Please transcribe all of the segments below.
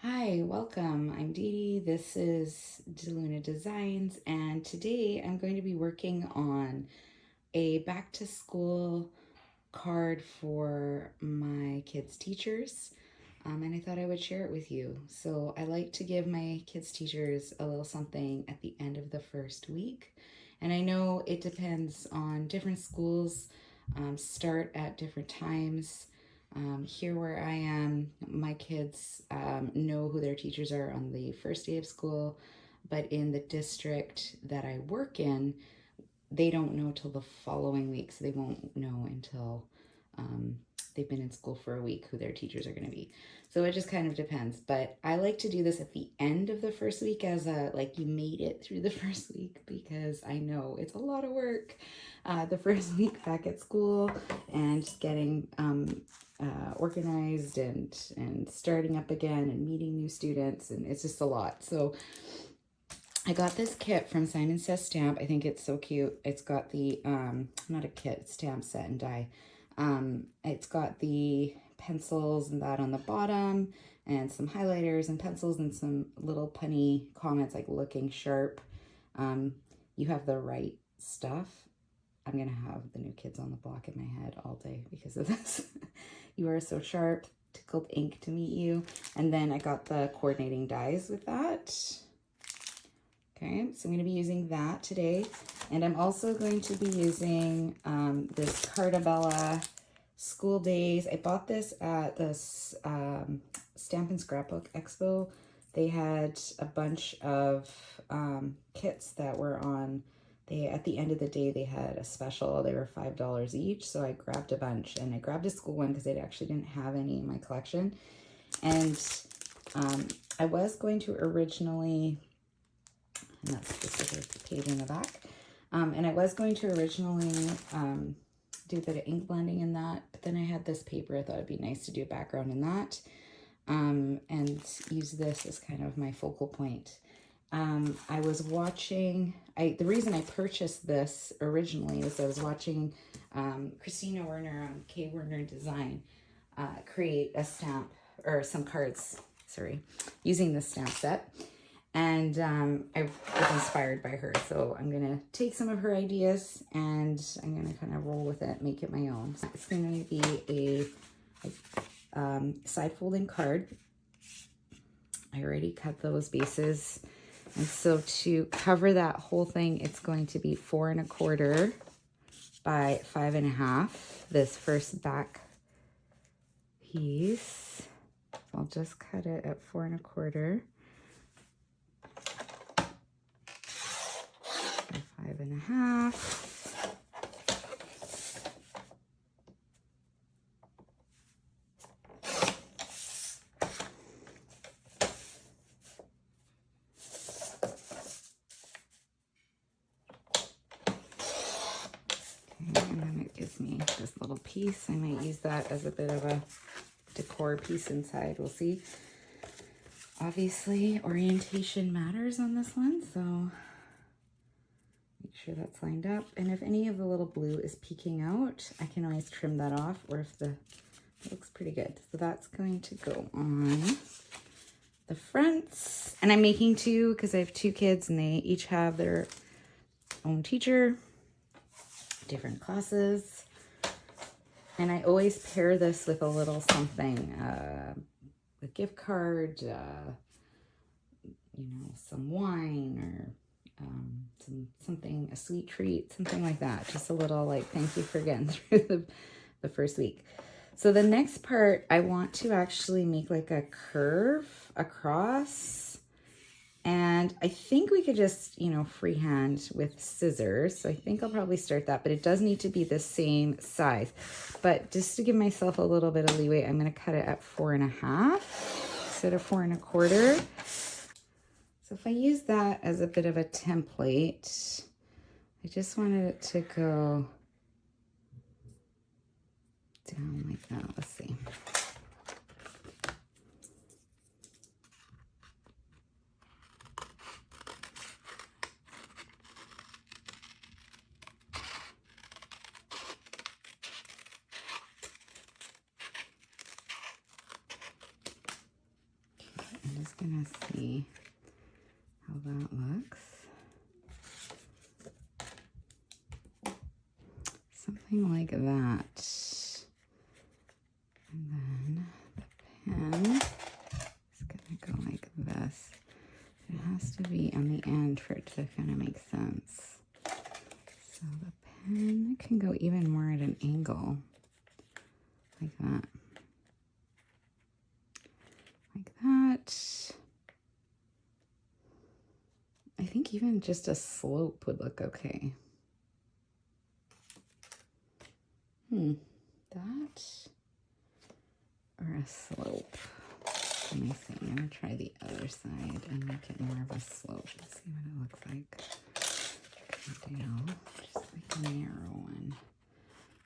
Hi, welcome. I'm Dee Dee. This is DeLuna Designs, and today I'm going to be working on a back to school card for my kids' teachers. And I thought I would share it with you. So I like to give my kids' teachers a little something at the end of the first week. And I know it depends on different schools, start at different times. Here where I am, my kids know who their teachers are on the first day of school, but in the district that I work in, they don't know till the following week, so they won't know until um, they've been in school for a week who their teachers are going to be. So it just kind of depends. But I like to do this at the end of the first week as a like you made it through the first week because I know it's a lot of work the first week back at school and just getting organized and starting up again and meeting new students, and it's just a lot. So I got this kit from Simon Says Stamp. I think it's so cute. It's got the not a kit, it's stamp set and die. It's got the pencils and that on the bottom, and some highlighters and pencils and some little punny comments like looking sharp. You have the right stuff. I'm gonna have the new kids on the block in my head all day because of this. You are so sharp. Tickled ink to meet you. And then I got the coordinating dies with that. Okay, so I'm going to be using that today. And I'm also going to be using this Cartabella School Days. I bought this at this Stamp and Scrapbook Expo. They had a bunch of kits that were on. At the end of the day, they had a special. They were $5 each, so I grabbed a bunch. And I grabbed a school one because they actually didn't have any in my collection. And I was going to originally... and that's just a page in the back. And I was going to originally do a bit of ink blending in that, but then I had this paper. I thought it'd be nice to do a background in that and use this as kind of my focal point. I was watching, the reason I purchased this originally is I was watching Christina Werner on K Werner Design create a stamp, or some cards, sorry, using this stamp set. And I was inspired by her. So I'm going to take some of her ideas and I'm going to kind of roll with it, make it my own. So it's going to be a side folding card. I already cut those bases. And so to cover that whole thing, it's going to be 4 1/4 by 5 1/2. This first back piece. I'll just cut it at 4 1/4. 5 1/2. Okay, and then it gives me this little piece. I might use that as a bit of a decor piece inside. We'll see. Obviously, orientation matters on this one, so make sure that's lined up. And if any of the little blue is peeking out, I can always trim that off, or if it looks pretty good. So that's going to go on the fronts. And I'm making two because I have 2 kids and they each have their own teacher, different classes. And I always pair this with a little something, a gift card, some wine, or something, a sweet treat, something like that. Just a little like thank you for getting through the first week. So the next part, I want to actually make like a curve across, and I think we could just, freehand with scissors. So I think I'll probably start that, but it does need to be the same size. But just to give myself a little bit of leeway, I'm going to cut it at 4 1/2 instead of 4 1/4. So if I use that as a bit of a template, I just wanted it to go down like that. Let's see. I'm just gonna see how that looks. Something like that. And then the pen is gonna go like this. It has to be on the end for it to kind of make sense. So the pen can go even more at an angle, like that. Like that. I think even just a slope would look okay. That or a slope. Let me see. I'm gonna try the other side and make it more of a slope. Let's see what it looks like. Okay, just like a narrow one.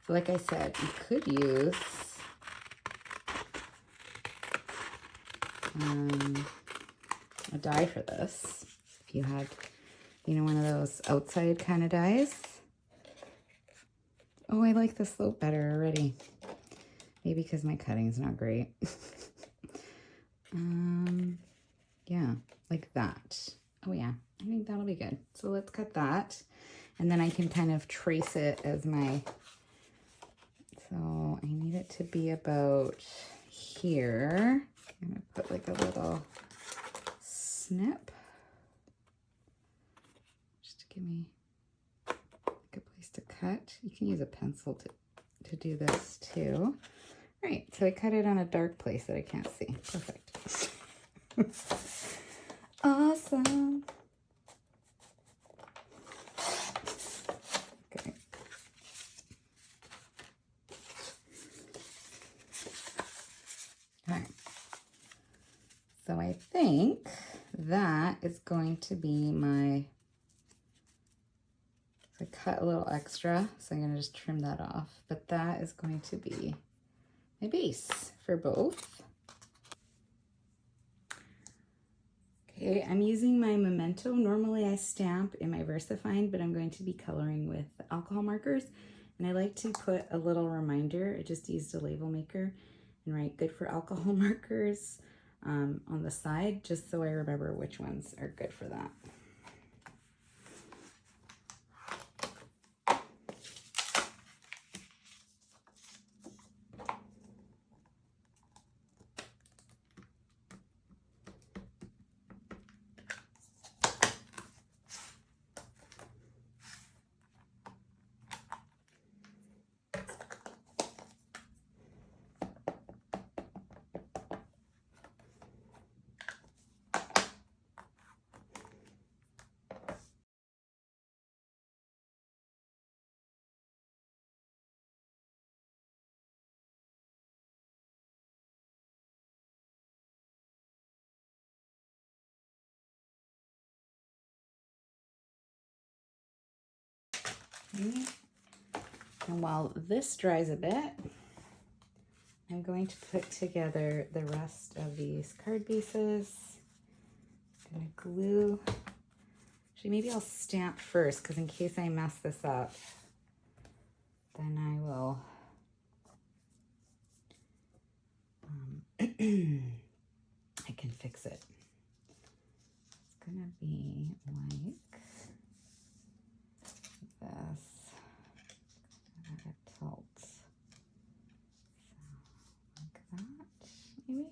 So like I said, you could use a die for this. If you had, you know, one of those outside kind of dies. Oh, I like the slope better already. Maybe because my cutting's not great. Yeah, like that. Oh yeah, I think that'll be good. So let's cut that. And then I can kind of trace it as my, so I need it to be about here. I'm gonna put like a little snip. Just to give me a good place to cut. You can use a pencil to do this too. All right, so I cut it on a dark place that I can't see. Perfect. Awesome. Okay. All right. So I think that is going to be my, so I cut a little extra, so I'm going to just trim that off. But that is going to be my base for both. Okay, I'm using my Memento. Normally I stamp in my VersaFine, but I'm going to be coloring with alcohol markers. And I like to put a little reminder. I just used a label maker and write good for alcohol markers on the side, just so I remember which ones are good for that. Okay. And while this dries a bit, I'm going to put together the rest of these card bases. I'm gonna glue. Actually, maybe I'll stamp first, because in case I mess this up, then I will I can fix it. It's gonna be like this. It tilts. So like that, maybe.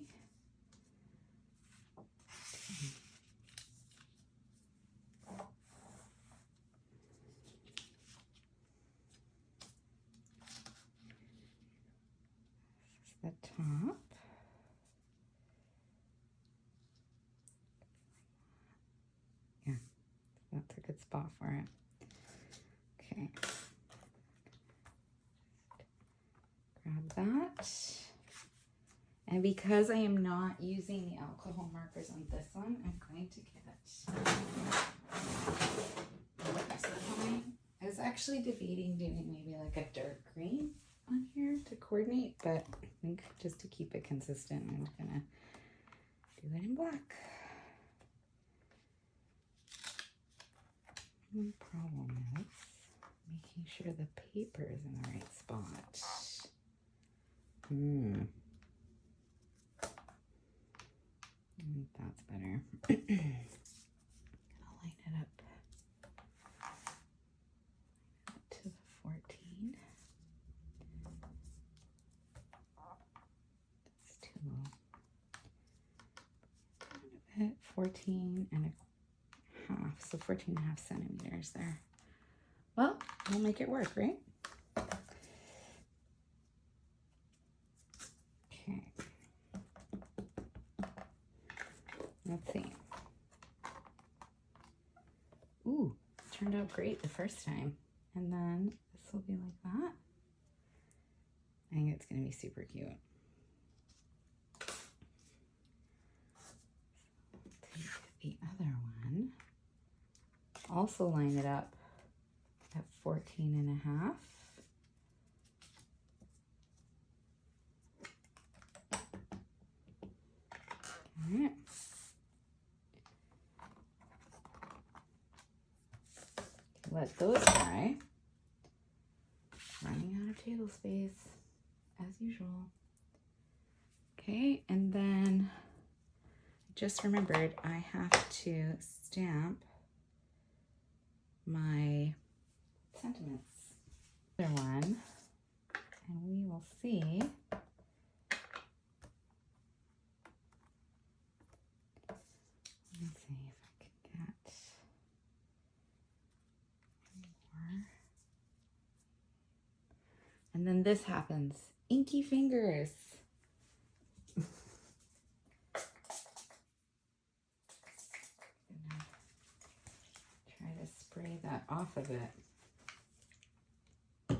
This is the top. Yeah, that's a good spot for it. Okay. Grab that. And because I am not using the alcohol markers on this one, I'm going to get I was actually debating doing maybe like a dark green on here to coordinate, but I think just to keep it consistent, I'm just gonna do it in black. One problem is making sure the paper is in the right spot. think that's better. I'll line it up to the 14. That's too low. Down a bit, 14 and a half, so 14 and a half centimeters there. Well, we'll make it work, right? Okay. Let's see. Ooh, turned out great the first time. And then this will be like that. I think it's going to be super cute. Take the other one. Also line it up at 14 and a half. Okay. Let those dry. Running out of table space, as usual. Okay, and then I just remembered I have to stamp my sentiments. Other one, and we will see. Let's see if I can get more. And then this happens. Inky fingers. Try to spray that off of it. I'm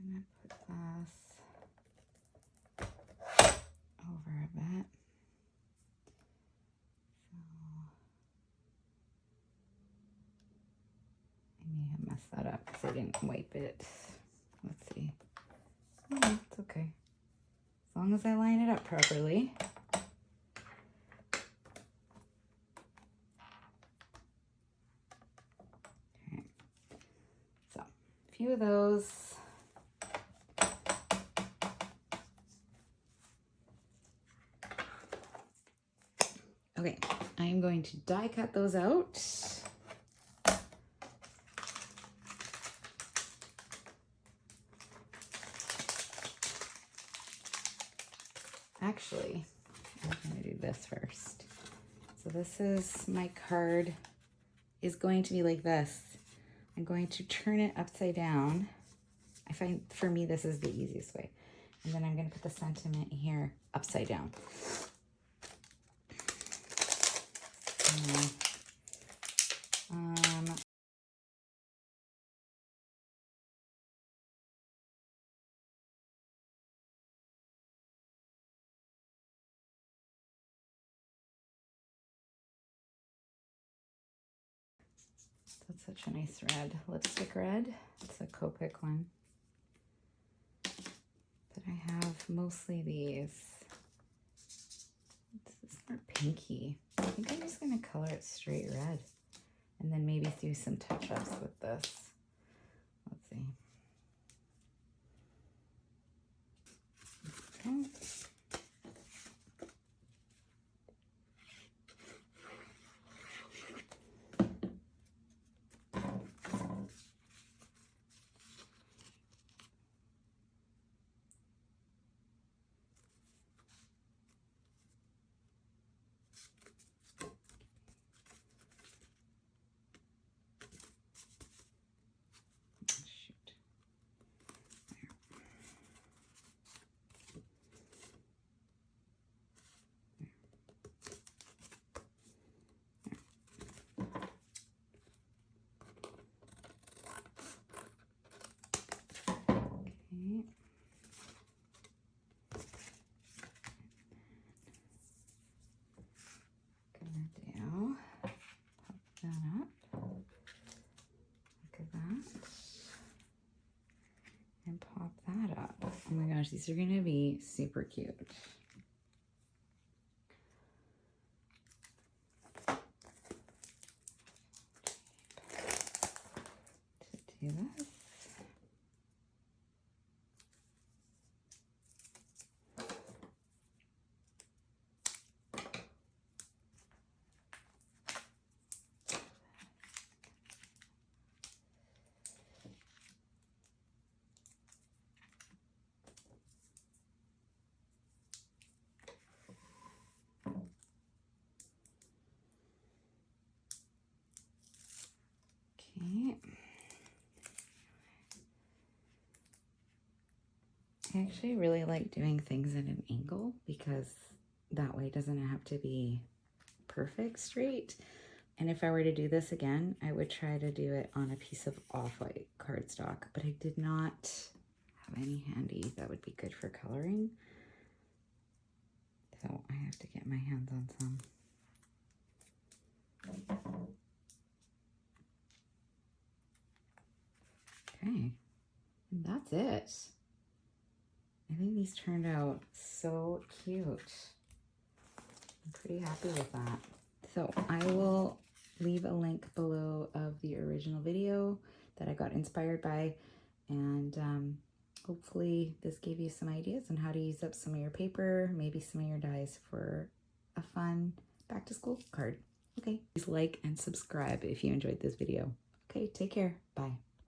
gonna put this over a bit. So I may have messed that up because I didn't wipe it. Let's see. Oh, it's okay. As long as I line it up properly. Okay. So, a few of those. Okay, I am going to die cut those out. Actually, I'm going to do this first. So this is my card is going to be like this. I'm going to turn it upside down. I find for me this is the easiest way. And then I'm going to put the sentiment here upside down. That's such a nice red, lipstick red. It's a Copic one. But I have mostly these. This is more pinky. I think I'm just going to color it straight red. And then maybe do some touch-ups with this. Let's see. Okay. Oh my gosh, these are going to be super cute. To do this. Okay. I actually really like doing things at an angle because that way it doesn't have to be perfect straight. And if I were to do this again, I would try to do it on a piece of off-white cardstock, but I did not have any handy that would be good for coloring. So I have to get my hands on some. Okay, and that's it. I think these turned out so cute. I'm pretty happy with that. So I will leave a link below of the original video that I got inspired by, and hopefully this gave you some ideas on how to use up some of your paper, maybe some of your dies for a fun back to school card. Okay, please like and subscribe if you enjoyed this video. Okay, take care. Bye.